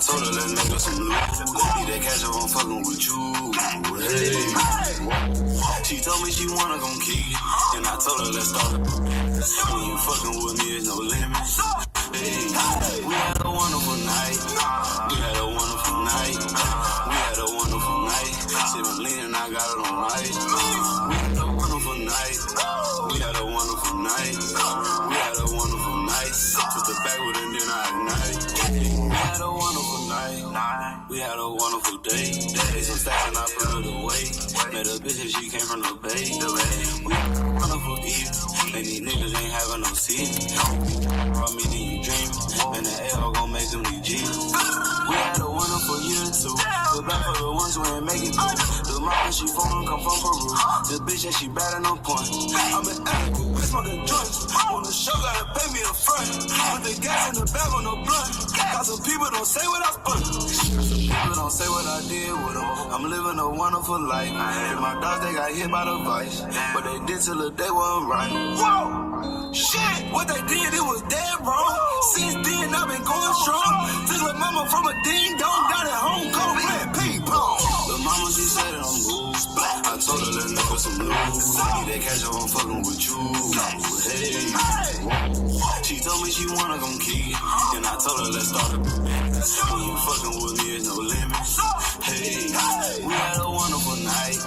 told her let's make her some loot. Need that cash up, I'm fucking with you. Hey. She told me she wanna gon' kick it, and I told her let's start it. When you fucking with me, there's no limits. Hey. We had a wonderful night. We had a wonderful night. We had a wonderful night. Sippin' lean and I got it on right. We had a wonderful night. We had a wonderful night. We had a wonderful night. Took the back with it and then I ignite. We had a wonderful night. We had a wonderful day. Days some stacks and I put it away. Met a bitch and she came from the bay. We had a wonderful eve. And these niggas ain't having no seat. From me then you dream. And the L gon' make them need G. We had a wonderful year too. But back for the ones who ain't make it through. The mama she phone come from Peru. The bitch that she bad and on point. I'm an addict, we smoking joints. On the show gotta pay me a front. Put the gas in the bag on the blunt. Cause some people don't say what I spun. Some people don't say what I did with them. I'm living a wonderful life. And my dogs they got hit by the vice. But they did till the day wasn't right. Whoa! Shit! What they did, it was dead wrong. Since then I've been going strong. Took the mama from a ding dong down at home, cold playing ping pong. The mama she said it on move. I told her let's make her some news. Need that cash up, I'm fucking with you. Hey. She told me she wanna gon' kick it, and I told her let's start it. When you fucking with me, there's no limits. Hey. We had a wonderful night.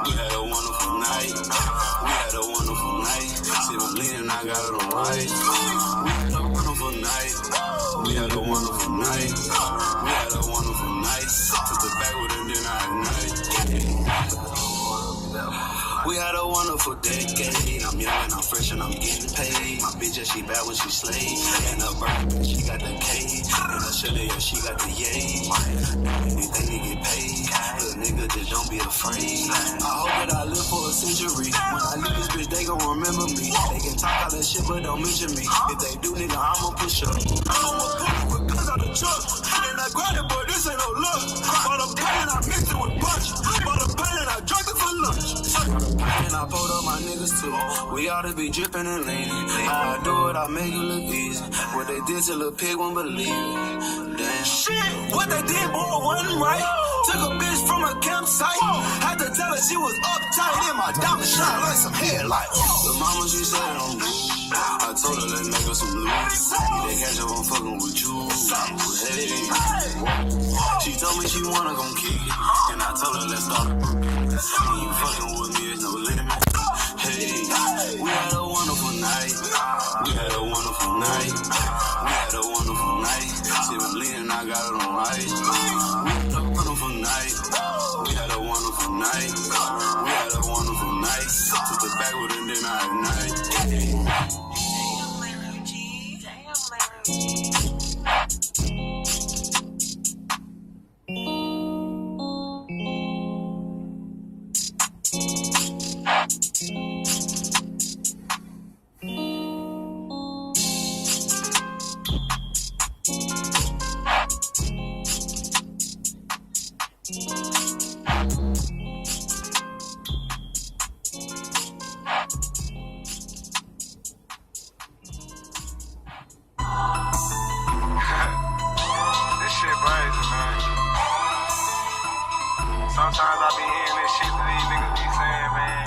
We had a wonderful night. We had a wonderful night. Sippin' lean and I got it on right. We had a wonderful night. We had a wonderful night. We had a wonderful night. Took the back with it, then I ignite. We had a wonderful decade. I'm young and I'm fresh and I'm getting paid. My bitch, yeah, she bad when she slay. And her birthday, she got the K. And her shit, yeah, she got the yay. Anything to get paid. Little nigga, just don't be afraid. I hope that I live for a century. When I leave this bitch, they gon' remember me. They can talk all that shit, but don't mention me. If they do, nigga, I'ma push up. I'ma pull it with guns out the truck. And I grind it, but this ain't no luck. Bought a pen and I mixed it with punch. Bought a pen and I drank it for lunch. And I pulled up my niggas too. We ought to be dripping and leaning. How I do it, I make it look easy. What they did to Lil Pig won't believe it. Damn. Shit, what they did, boy, wasn't right. Took a bitch from a campsite. Had to tell her she was uptight. And my diamond shine like some headlights. The mama, she said it on me. I told her let's make her some loot. Need that cash up, I'm fucking with you. Hey. She told me she wanna gon' kick it, and I told her let's start it. When you fucking with me, there's no limit. Hey, we had a wonderful night. We had a wonderful night. We had a wonderful night. Sippin' lean and I got it on right. We had a wonderful night. We had a wonderful night. We had a wonderful night. Took the back with it, then I ignite. Damn, Larry G. Damn, Larry G. Sometimes I be hearing this shit that these niggas be saying, man.